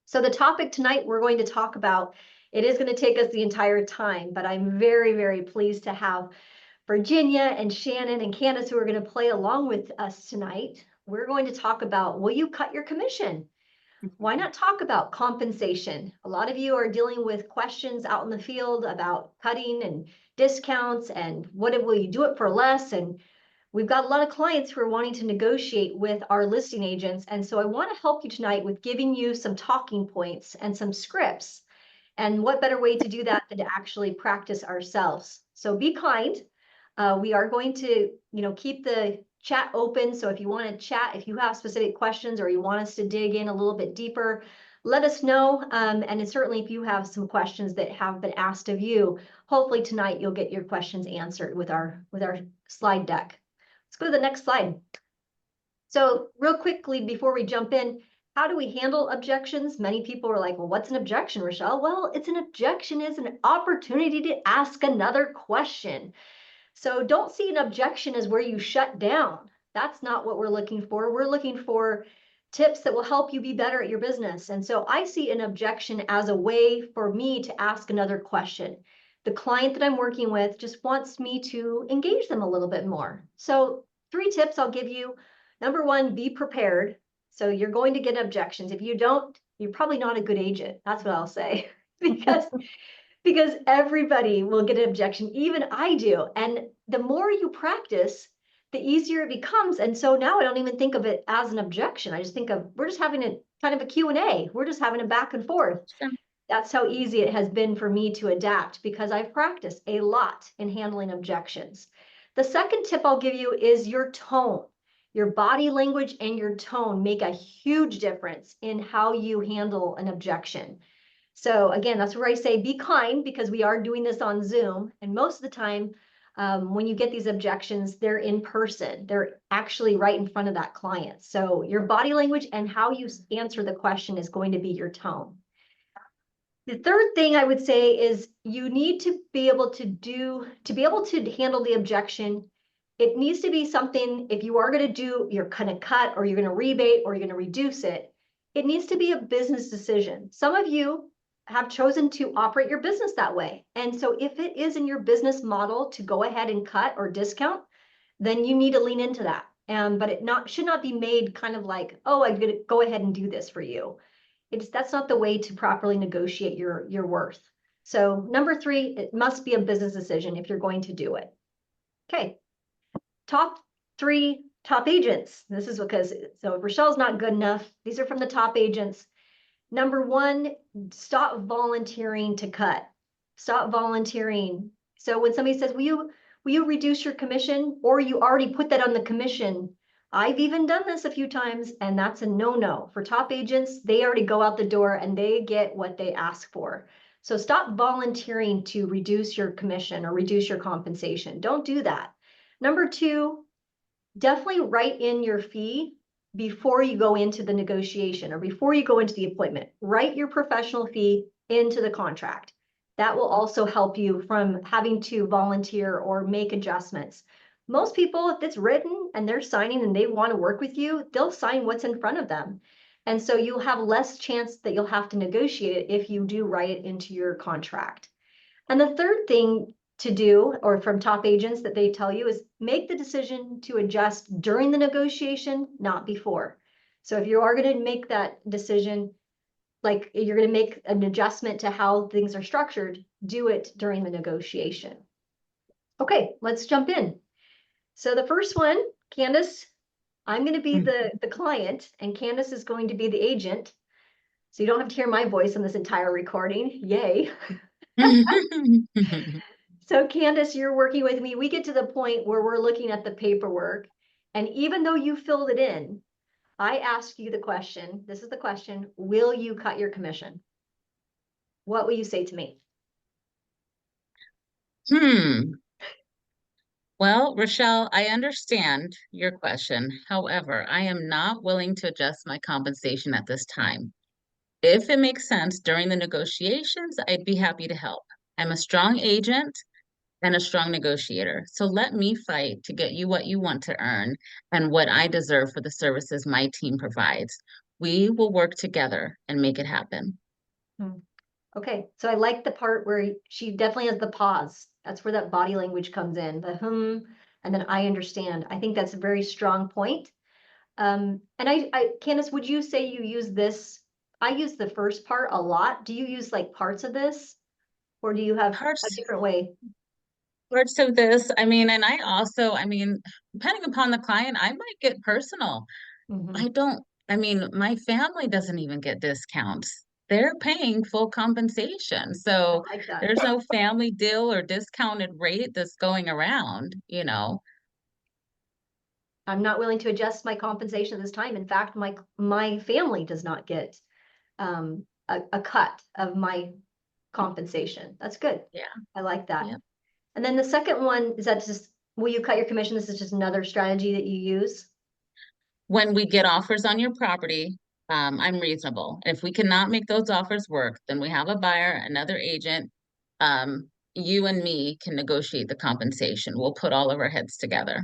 So the topic tonight we're going to talk about, it is going to take us the entire time, but I'm very, very pleased to have Virginia and Shannon and Candice who are going to play along with us tonight. We're going to talk about, will you cut your commission? Why not talk about compensation? A lot of you are dealing with questions out in the field about cutting and discounts and will you do it for less? And we've got a lot of clients who are wanting to negotiate with our listing agents. And so I want to help you tonight with giving you some talking points and some scripts. And what better way to do that than to actually practice ourselves? So be kind. We are going to, keep the chat open. So if you want to chat, if you have specific questions or you want us to dig in a little bit deeper, let us know. And certainly if you have some questions that have been asked of you, hopefully tonight you'll get your questions answered with our slide deck. Let's go to the next slide. So real quickly, before we jump in, how do we handle objections? Many people are like, well, what's an objection, Rachelle? Well, it's an objection is an opportunity to ask another question. So don't see an objection as where you shut down. That's not what we're looking for. We're looking for tips that will help you be better at your business. And so I see an objection as a way for me to ask another question. The client that I'm working with just wants me to engage them a little bit more. So 3 tips I'll give you. Number 1, be prepared. So you're going to get objections. If you don't, you're probably not a good agent. That's what I'll say. because everybody will get an objection, even I do. And the more you practice, the easier it becomes. And so now I don't even think of it as an objection. I just think of, we're just having a kind of a Q&A. We're just having a back and forth. Sure. That's how easy it has been for me to adapt because I've practiced a lot in handling objections. The second tip I'll give you is your tone. Your body language and your tone make a huge difference in how you handle an objection. So again, that's where I say be kind because we are doing this on Zoom. And most of the time, when you get these objections, they're in person. They're actually right in front of that client. So your body language and how you answer the question is going to be your tone. The third thing I would say is you need to be able to handle the objection. It needs to be something, if you are going to you're going to cut or you're going to rebate or you're going to reduce it, it needs to be a business decision. Some of you have chosen to operate your business that way. And so if it is in your business model to go ahead and cut or discount, then you need to lean into that. But it should not be made kind of like, oh, I'm going to go ahead and do this for you. That's not the way to properly negotiate your worth. So number 3, it must be a business decision if you're going to do it. Okay. Top 3 top agents. This is because, so if Rachelle's not good enough, these are from the top agents. Number 1, stop volunteering to cut. Stop volunteering. So when somebody says, will you reduce your commission? Or you already put that on the commission. I've even done this a few times, and that's a no-no. For top agents, they already go out the door and they get what they ask for. So stop volunteering to reduce your commission or reduce your compensation. Don't do that. Number 2, definitely write in your fee before you go into the negotiation or before you go into the appointment. Write your professional fee into the contract. That will also help you from having to volunteer or make adjustments. Most people, if it's written and they're signing and they want to work with you, they'll sign what's in front of them. And so you'll have less chance that you'll have to negotiate it if you do write it into your contract. And the third thing to do, or from top agents that they tell you, is make the decision to adjust during the negotiation, not before. So if you are going to make that decision, like you're going to make an adjustment to how things are structured, do it during the negotiation. Okay, let's jump in. So the first one, Candice, I'm going to be the client and Candice is going to be the agent. So you don't have to hear my voice in this entire recording. Yay. So Candice, you're working with me. We get to the point where we're looking at the paperwork. And even though you filled it in, I ask you the question, this is the question, will you cut your commission? What will you say to me? Well, Rachelle, I understand your question. However, I am not willing to adjust my compensation at this time. If it makes sense during the negotiations, I'd be happy to help. I'm a strong agent and a strong negotiator. So let me fight to get you what you want to earn and what I deserve for the services my team provides. We will work together and make it happen. Okay, so I like the part where she definitely has the pause. That's where that body language comes in, the and then I understand. I think that's a very strong point. And Candice, would you say you use this? I use the first part a lot. Do you use like parts of this, or do you have a Parts different way? parts of this, I mean, and I also, I mean, depending upon the client, I might get personal. Mhm. I don't, I mean, my family doesn't even get discounts. They're paying full compensation. I So like that. there's no family deal or discounted rate that's going around, you know. I'm not willing to adjust my compensation at this time. In fact, my family does not get a cut of my compensation. That's good. Yeah. I like that. Yeah. And then the second one is that just, will you cut your commission? This is just another strategy that you use. When we get offers on your property, I'm reasonable. If we cannot make those offers work, then we have a buyer, another agent. You and me can negotiate the compensation. We'll put all of our heads together.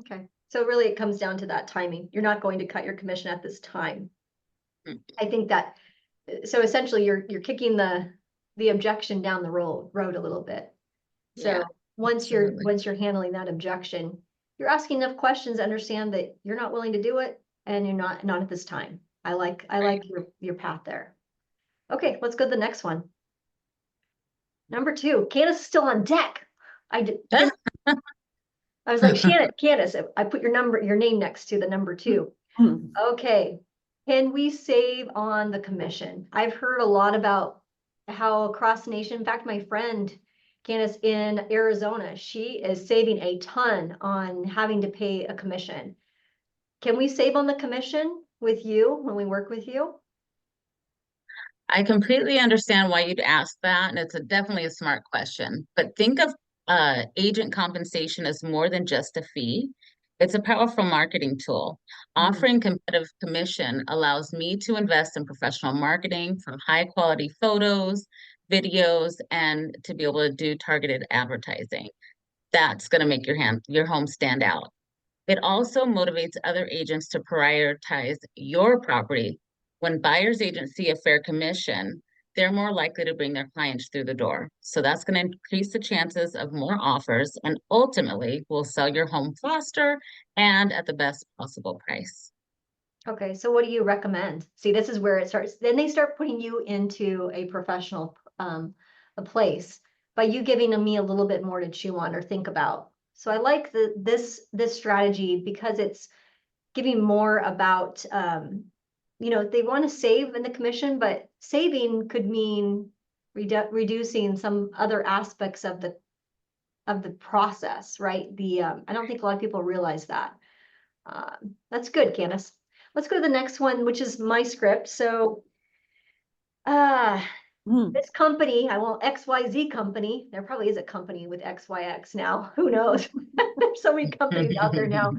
Okay. So really it comes down to that timing. You're not going to cut your commission at this time. Mm. I think that, so essentially you're kicking the objection down the road a little bit. Yeah, So absolutely. once you're handling that objection, you're asking enough questions to understand that you're not willing to do it and you're not at this time. I like Right. your path there. Okay, let's go to the next one. Number two, Candace is still on deck. I was like, Candace, I put your name next to the number two. Okay. Can we save on the commission? I've heard a lot about how across the nation, in fact, my friend Candice in Arizona, she is saving a ton on having to pay a commission. Can we save on the commission with you when we work with you? I completely understand why you'd ask that, and it's definitely a smart question. But think of agent compensation as more than just a fee. It's a powerful marketing tool. Mhm. Offering competitive commission allows me to invest in professional marketing from high quality photos, videos, and to be able to do targeted advertising. That's going to make your home stand out. It also motivates other agents to prioritize your property. When buyer's agents see a fair commission, they're more likely to bring their clients through the door. So that's going to increase the chances of more offers and ultimately will sell your home faster and at the best possible price. Okay, so what do you recommend? See, this is where it starts. Then they start putting you into a professional a place by you giving me a little bit more to chew on or think about. So I like this strategy because it's giving more about they want to save in the commission, but saving could mean reducing some other aspects of the process, right? I don't think a lot of people realize that. That's good, Candice. Let's go to the next one, which is my script. So, uh, this company, I won't XYZ company. There probably is a company with XYX now. Who knows? There's so many companies out there now.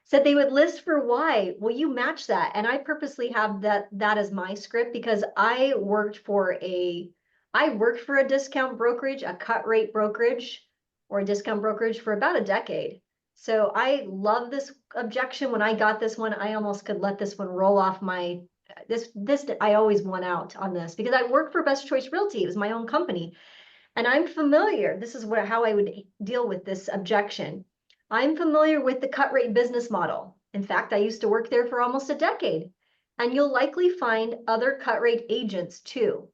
Said they would list for Y. Will you match that? And I purposely have that as my script because I worked for a discount brokerage, a cut rate brokerage, or a discount brokerage for about a decade. So I love this objection. When I got this one, I almost could let this one roll off my this I always won out on this because I worked for Best Choice Realty. It was my own company. And I'm familiar, this is how I would deal with this objection. I'm familiar with the cut rate business model. In fact, I used to work there for almost a decade. And you'll likely find other cut rate agents too.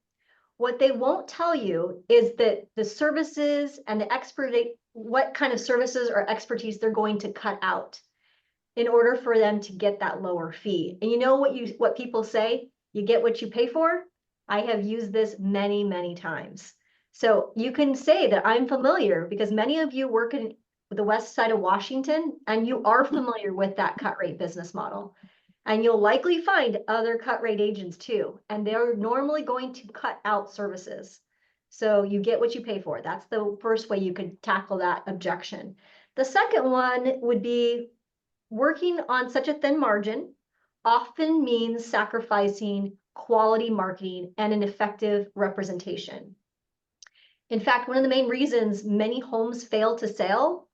What they won't tell you is that the services and the what kind of services or expertise they're going to cut out in order for them to get that lower fee. And you know what people say? You get what you pay for. I have used this many, many times. So you can say that I'm familiar because many of you work in the west side of Washington and you are familiar with that cut rate business model. And you'll likely find other cut rate agents too. And they're normally going to cut out services. So you get what you pay for. That's the first way you could tackle that objection. The second one would be working on such a thin margin often means sacrificing quality marketing and an effective representation. In fact, one of the main reasons many homes fail to sell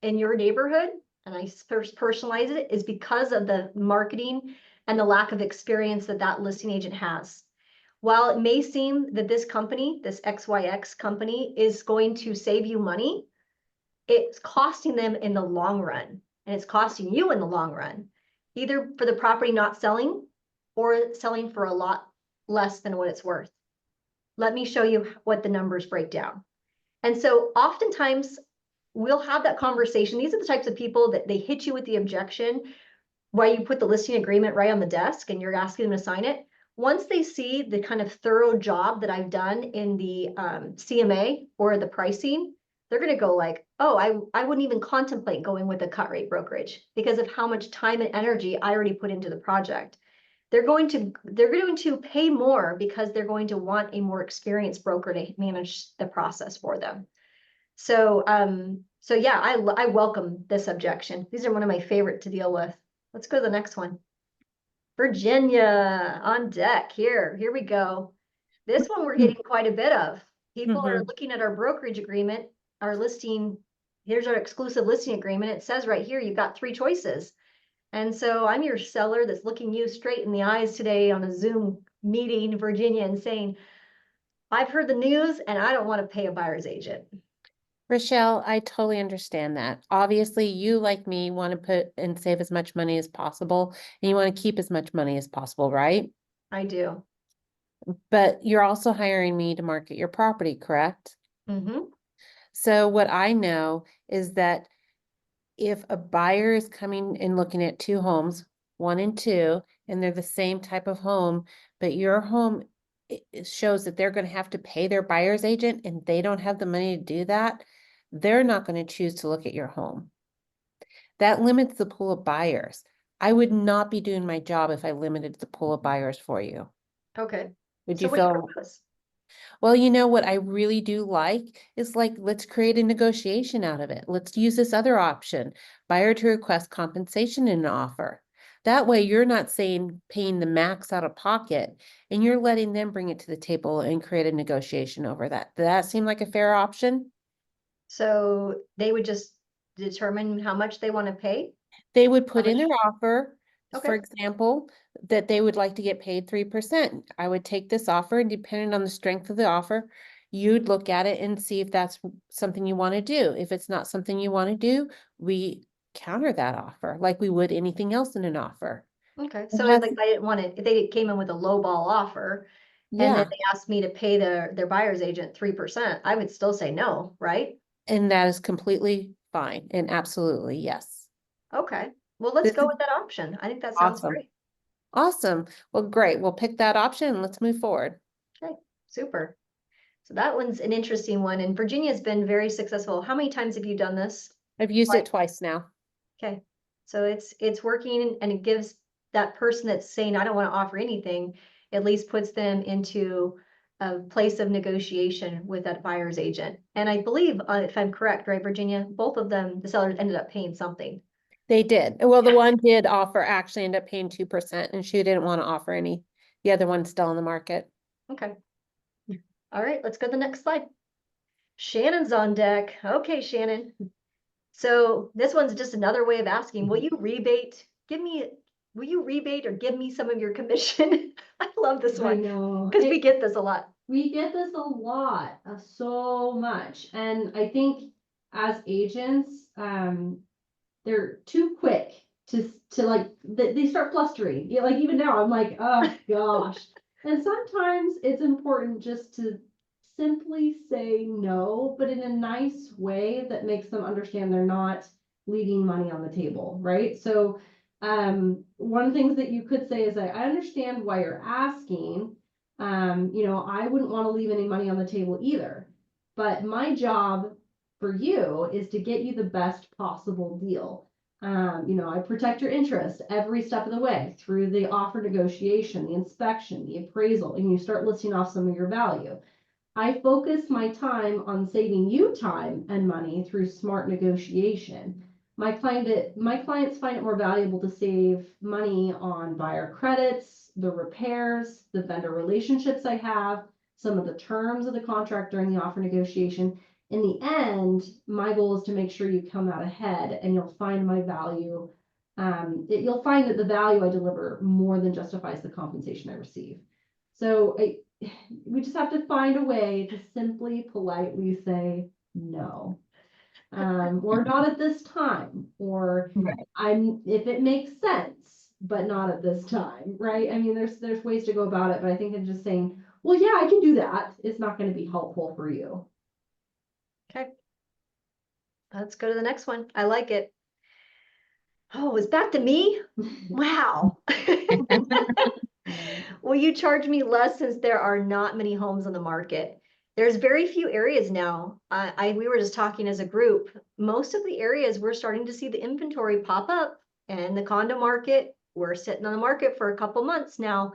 in your neighborhood, and I first personalize it, is because of the marketing and the lack of experience that that listing agent has. While it may seem that this company, this XYX company, is going to save you money, it's costing them in the long run, and it's costing you in the long run, either for the property not selling or selling for a lot less than what it's worth. Let me show you what the numbers break down. And so oftentimes we'll have that conversation. These are the types of people that they hit you with the objection while you put the listing agreement right on the desk and you're asking them to sign it. Once they see the kind of thorough job that I've done in the CMA or the pricing, they're going to go like, oh, I wouldn't even contemplate going with a cut rate brokerage because of how much time and energy I already put into the project. They're going to pay more because they're going to want a more experienced broker to manage the process for them. So, so yeah, I welcome this objection. These are one of my favorite to deal with. Let's go to the next one. Virginia on deck here. Here we go. This one we're getting quite a bit of. People are looking at our brokerage agreement, our listing. Here's our exclusive listing agreement. It says right here, you've got 3 choices. And so I'm your seller that's looking you straight in the eyes today on a Zoom meeting, Virginia, and saying, I've heard the news and I don't want to pay a buyer's agent. Rachelle, I totally understand that. Obviously, you, like me, want to put and save as much money as possible, and you want to keep as much money as possible, right? I do. But you're also hiring me to market your property, correct? Mm-hmm. So what I know is that if a buyer is coming and looking at 2 homes, 1 and 2, and they're the same type of home, but your home it shows that they're going to have to pay their buyer's agent and they don't have the money to do that, they're not going to choose to look at your home. That limits the pool of buyers. I would not be doing my job if I limited the pool of buyers for you. Okay. Would So you what do you feel? propose? Well, you know what I really do like is like, let's create a negotiation out of it. Let's use this other option, buyer to request compensation in an offer. That way you're not saying paying the max out of pocket and you're letting them bring it to the table and create a negotiation over that. Does that seem like a fair option? So they would just determine how much they want to pay? They would How put in much? their offer, for Okay. example, that they would like to get paid 3%. I would take this offer and depending on the strength of the offer, you'd look at it and see if that's something you want to do. If it's not something you want to do, we counter that offer like we would anything else in an offer. Okay. It So has- like I didn't want it, if they came in with a low ball offer and then yeah, they asked me to pay their buyer's agent 3%, I would still say no, right? and that is completely fine and absolutely yes. Okay. Well, let's This go is with that option. I think that sounds awesome. great. Awesome. Well, great. We'll pick that option and let's move forward. Okay. Super. So that one's an interesting one. And Virginia's been very successful. How many times have you done this? I've used it twice now. Okay. So it's working and it gives that person that's saying, I don't want to offer anything, at least puts them into a place of negotiation with that buyer's agent. And I believe, if I'm correct, right, Virginia, both of them, the sellers ended up paying something. They did. Well, the one did offer, actually end up paying 2% and she didn't want to offer any. The other one's still on the market. Okay. All right, let's go to the next slide. Shannon's on deck. Okay, Shannon. So this one's just another way of asking, will you rebate? Will you rebate or give me some of your commission? I love this I one know. because we get this a lot. We get this a lot, so much. And I think as agents, they're too quick to like, they start flustering. Yeah, like even now I'm like, oh gosh. And sometimes it's important just to simply say no, but in a nice way that makes them understand they're not leaving money on the table, right? So one of the things that you could say is I understand why you're asking. I wouldn't want to leave any money on the table either. But my job for you is to get you the best possible deal. I protect your interest every step of the way through the offer negotiation, the inspection, the appraisal, and you start listing off some of your value. I focus my time on saving you time and money through smart negotiation. My clients find it more valuable to save money on buyer credits, the repairs, the vendor relationships I have, some of the terms of the contract during the offer negotiation. In the end, my goal is to make sure you come out ahead and you'll find my value you'll find that the value I deliver more than justifies the compensation I receive. So we just have to find a way to simply politely say no. Or not at this time, or Right. if it makes sense, but not at this time, right? I mean, there's ways to go about it, but I think I'm just saying, well, yeah, I can do that. It's not going to be helpful for you. Okay. Let's go to the next one. I like it. Oh, it's back to me? Wow. Will you charge me less since there are not many homes on the market? There's very few areas now. We were just talking as a group. Most of the areas we're starting to see the inventory pop up, and the condo market, we're sitting on the market for a couple months now.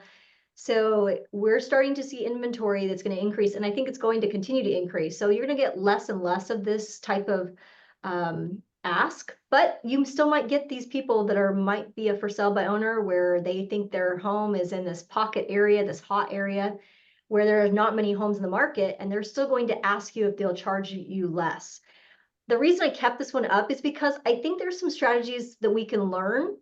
So we're starting to see inventory that's going to increase, and I think it's going to continue to increase. So you're going to get less and less of this type of ask, but you still might get these people that might be a for sale by owner, where they think their home is in this pocket area, this hot area, where there are not many homes in the market, and they're still going to ask you if they'll charge you less. The reason I kept this one up is because I think there's some strategies that we can learn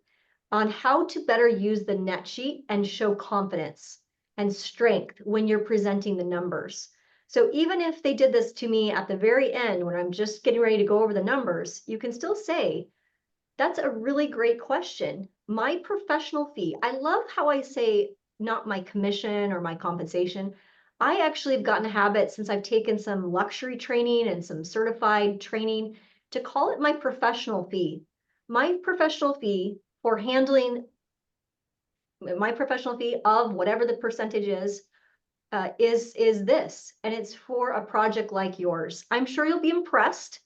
on how to better use the net sheet and show confidence and strength when you're presenting the numbers. So even if they did this to me at the very end, when I'm just getting ready to go over the numbers, you can still say, that's a really great question. My professional fee, I love how I say not my commission or my compensation. I actually have gotten a habit, since I've taken some luxury training and some certified training, to call it my professional fee. My professional fee for handling, my professional fee of whatever the percentage is this, and it's for a project like yours. I'm sure you'll be impressed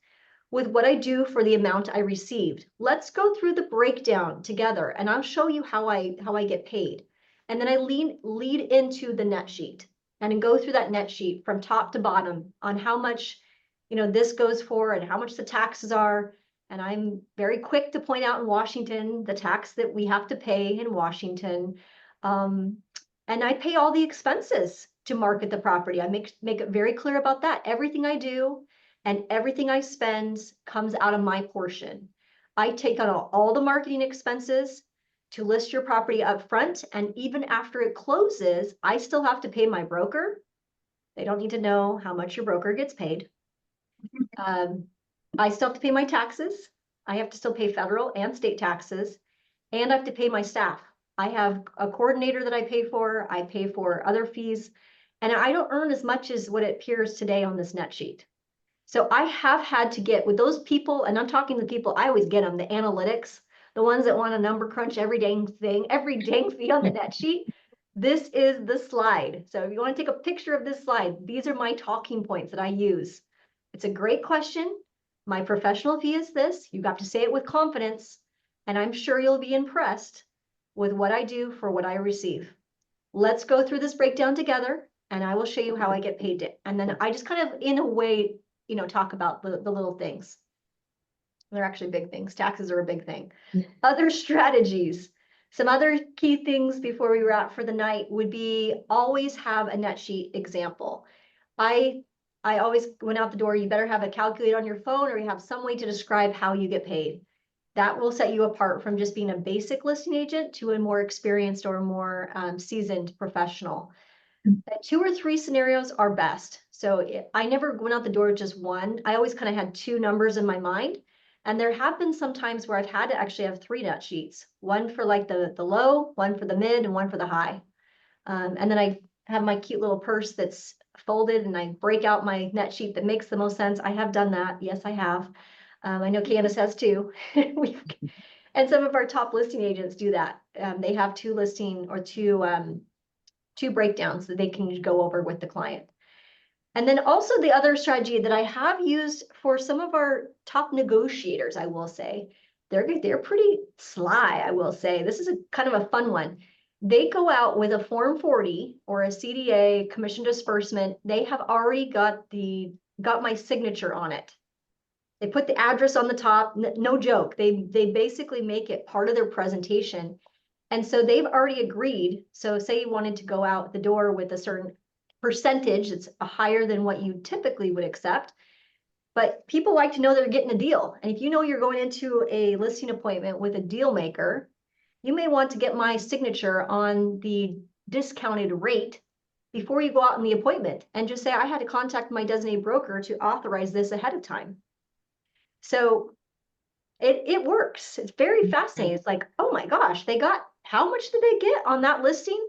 with what I do for the amount I received. Let's go through the breakdown together, and I'll show you how I get paid. And then I lead into the net sheet and go through that net sheet from top to bottom on how much, this goes for and how much the taxes are. And I'm very quick to point out in Washington, the tax that we have to pay in Washington. And I pay all the expenses to market the property. I make it very clear about that. Everything I do and everything I spend comes out of my portion. I take on all the marketing expenses to list your property up front, and even after it closes, I still have to pay my broker. They don't need to know how much your broker gets paid. I still have to pay my taxes. I have to still pay federal and state taxes, and I have to pay my staff. I have a coordinator that I pay for other fees, and I don't earn as much as what it appears today on this net sheet. So I have had to get with those people, and I'm talking to the people, I always get them, the analytics, the ones that want to number crunch every dang fee on the net sheet. This is the slide. So if you want to take a picture of this slide, these are my talking points that I use. It's a great question. My professional fee is this. You got to say it with confidence, and I'm sure you'll be impressed with what I do for what I receive. Let's go through this breakdown together, and I will show you how I get paid. And then I just kind of, in a way, talk about the little things. They're actually big things. Taxes are a big thing. Other strategies. Some other key things before we wrap for the night would be always have a net sheet example. I always, went out the door, you better have a calculator on your phone, or you have some way to describe how you get paid. That will set you apart from just being a basic listing agent to a more experienced or more seasoned professional. 2 or 3 scenarios are best. So I never went out the door with just one. I always kind of had 2 numbers in my mind. And there have been some times where I've had to actually have 3 net sheets, one for like the low, one for the mid, and one for the high. And then I have my cute little purse that's folded, and I break out my net sheet that makes the most sense. I have done that. Yes, I have. I know Candice has too. And some of our top listing agents do that. They have 2 listing or 2 breakdowns that they can go over with the client. And then also the other strategy that I have used for some of our top negotiators, I will say, they're pretty sly, I will say. This is a kind of a fun one. They go out with a Form 40 or a CDA, commission disbursement. They have already got my signature on it. They put the address on the top, no joke. They basically make it part of their presentation. And so they've already agreed. So say you wanted to go out the door with a certain percentage that's higher than what you typically would accept. But people like to know they're getting a deal. And if you know you're going into a listing appointment with a deal maker, you may want to get my signature on the discounted rate before you go out in the appointment and just say, I had to contact my designated broker to authorize this ahead of time. So it works. It's very fascinating. It's like, oh my gosh, how much did they get on that listing?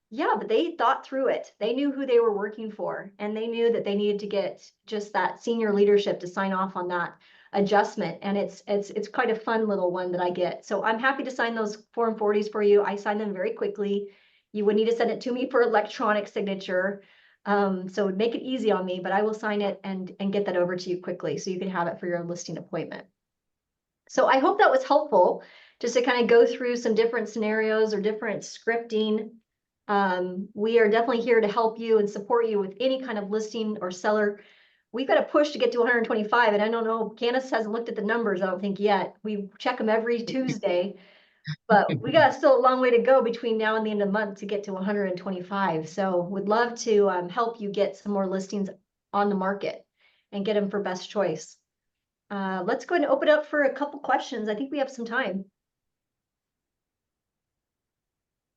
Yeah, but they thought through it. They knew who they were working for, and they knew that they needed to get just that senior leadership to sign off on that adjustment. And it's quite a fun little one that I get. So I'm happy to sign those Form 40s for you. I sign them very quickly. You would need to send it to me for electronic signature. So it'd make it easy on me, but I will sign it and get that over to you quickly so you can have it for your listing appointment. So I hope that was helpful just to kind of go through some different scenarios or different scripting. We are definitely here to help you and support you with any kind of listing or seller. We've got to push to get to 125, and I don't know, Candice hasn't looked at the numbers, I don't think yet. We check them every Tuesday, but we got still a long way to go between now and the end of the month to get to 125. So would love to help you get some more listings on the market and get them for best choice. Let's go ahead and open up for a couple questions. I think we have some time.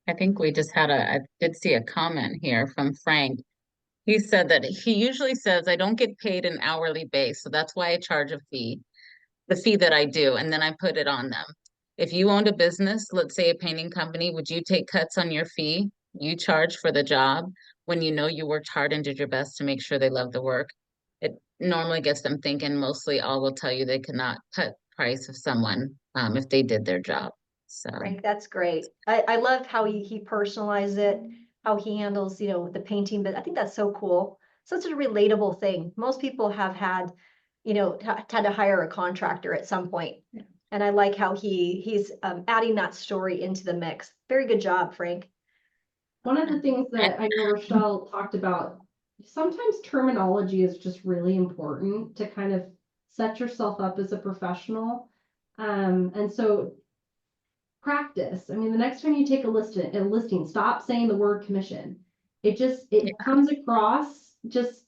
I think we just had I did see a comment here from Frank. He said that he usually says, I don't get paid an hourly base, so that's why I charge a fee, the fee that I do, and then I put it on them. If you owned a business, let's say a painting company, would you take cuts on your fee you charge for the job when you know you worked hard and did your best to make sure they love the work? It normally gets them thinking. Mostly all will tell you they cannot cut price of someone if they did their job. So Frank, that's great. I love how he personalized it, how he handles, the painting, but I think that's so cool. Such a relatable thing. Most people have had, had to hire a contractor at some point. Yeah. And I like how he's adding that story into the mix. Very good job, Frank. One of the things that I know Rachelle talked about, sometimes terminology is just really important to kind of set yourself up as a professional. And so practice. I mean, the next time you take a listing, stop saying the word commission. It comes across just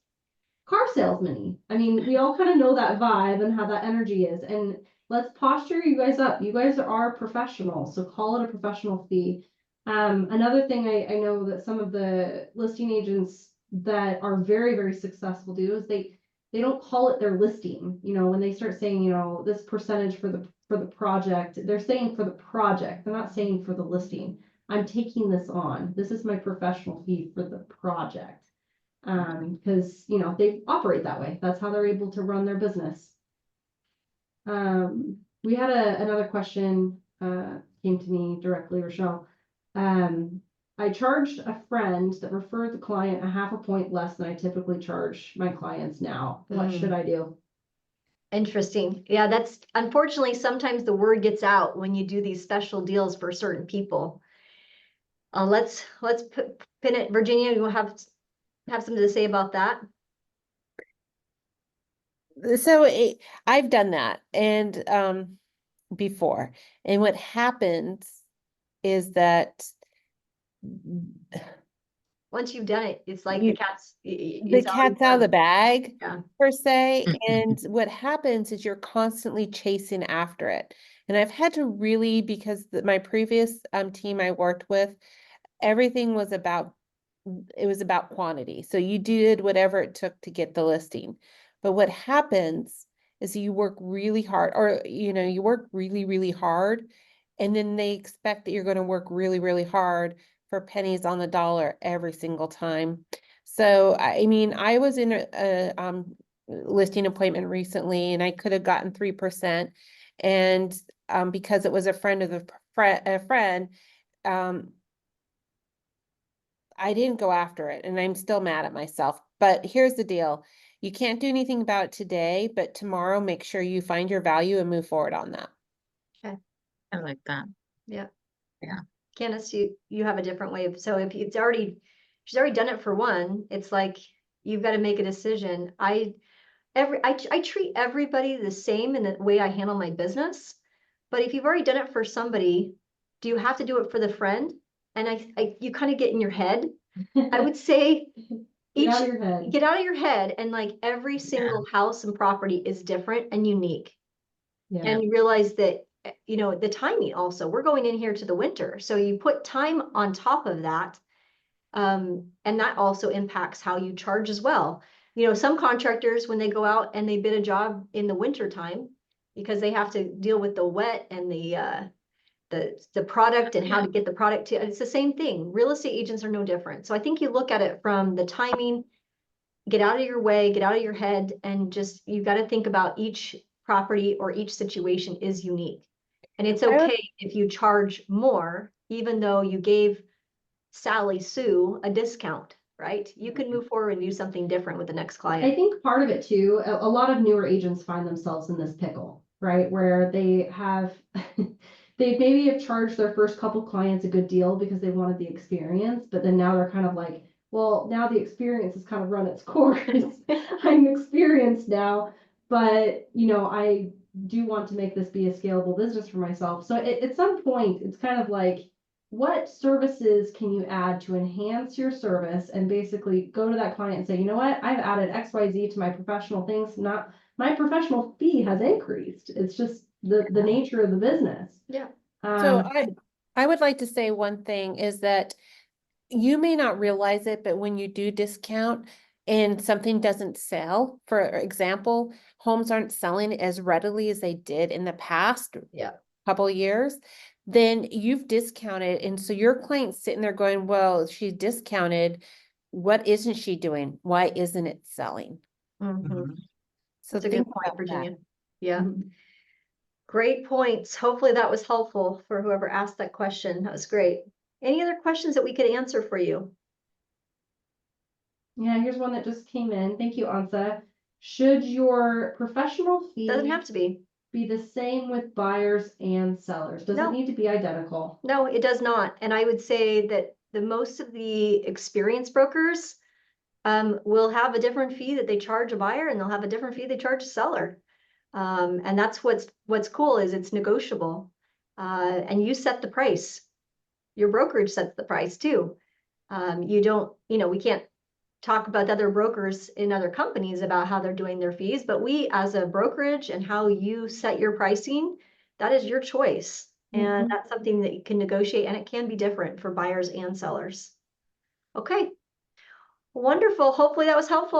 car salesman-y. I mean, we all kind of know that vibe and how that energy is. And let's posture you guys up. You guys are professionals, so call it a professional fee. Another thing I know that some of the listing agents that are very, very successful do is they don't call it their listing. When they start saying, this percentage for the project, they're saying for the project. They're not saying for the listing. I'm taking this on. This is my professional fee for the project. Because they operate that way. That's how they're able to run their business. We had another question came to me directly, Rachelle. I charged a friend that referred the client a half a point less than I typically charge my clients now. What should I do? Interesting. Yeah, that's unfortunately sometimes the word gets out when you do these special deals for certain people. Let's pin it. Virginia, you have something to say about that? So I've done that and before, and what happens is that Once you've done it, it's like the cat's out of the bag, Yeah. per se. And what happens is you're constantly chasing after it. And I've had to really, because my previous team I worked with, everything was about quantity. So you did whatever it took to get the listing. But what happens is you work really hard, or you work really, really hard, and then they expect that you're going to work really, really hard for pennies on the dollar every single time. So I mean, I was in a listing appointment recently, and I could have gotten 3%, and because it was a friend of a friend, I didn't go after it, and I'm still mad at myself. But here's the deal. You can't do anything about it today, but tomorrow make sure you find your value and move forward on that. Okay. I like that. Yeah. Yeah. Candice, you have a different way of, so if she's already done it for one, it's like you've got to make a decision. I treat everybody the same in the way I handle my business. But if you've already done it for somebody, do you have to do it for the friend? And you kind of get in your head. I would say Get out each, of your head. get out of your head, and like every single house and property is different and unique. Yeah. And you realize that, you know, the timing also, we're going in here to the winter, so you put time on top of that. And that also impacts how you charge as well. You know, some contractors, when they go out and they bid a job in the winter time, because they have to deal with the wet and the product and how to get the product to, it's the same thing. Real estate agents are no different. So I think you look at it from the timing, get out of your way, get out of your head, and just, you got to think about each property or each situation is unique. And it's I would- okay if you charge more, even though you gave Sally Sue a discount, right? You can move forward and do something different with the next I client. think part of it too, a lot of newer agents find themselves in this pickle, right? Where they have, they maybe have charged their first couple clients a good deal because they wanted the experience, but then now they're kind of like, well, now the experience has kind of run its course. I'm experienced now, but you know, I do want to make this be a scalable business for myself. So at some point, it's kind of like, what services can you add to enhance your service, and basically go to that client and say, you know what, I've added XYZ to my professional things, not my professional fee has increased. It's just the nature of the business. Yeah. So Um, I would like to say one thing is that you may not realize it, but when you do discount and something doesn't sell, for example, homes aren't selling as readily as they did in the past Yeah. couple of years, then you've discounted. And so your client's sitting there going, well, she discounted. What isn't she doing? Why isn't it selling? Mhm. So That's a think good point, about that. Virginia. Yeah. Mhm. Great points. Hopefully that was helpful for whoever asked that question. That was great. Any other questions that we could answer for you? Yeah, here's one that just came in. Thank you, Ansa. Should your professional Doesn't fee have to be. be the same with buyers and sellers? Does No. it need to be identical? No, it does not. And I would say that the most of the experienced brokers will have a different fee that they charge a buyer, and they'll have a different fee they charge a seller. And that's what's cool, is it's negotiable. And you set the price. Your brokerage sets the price too. You don't, you know, we can't talk about the other brokers in other companies about how they're doing their fees, but we, as a brokerage, and how you set your pricing, that is your choice. And Mhm. that's something that you can negotiate, and it can be different for buyers and sellers. Okay. Wonderful. Hopefully that was helpful.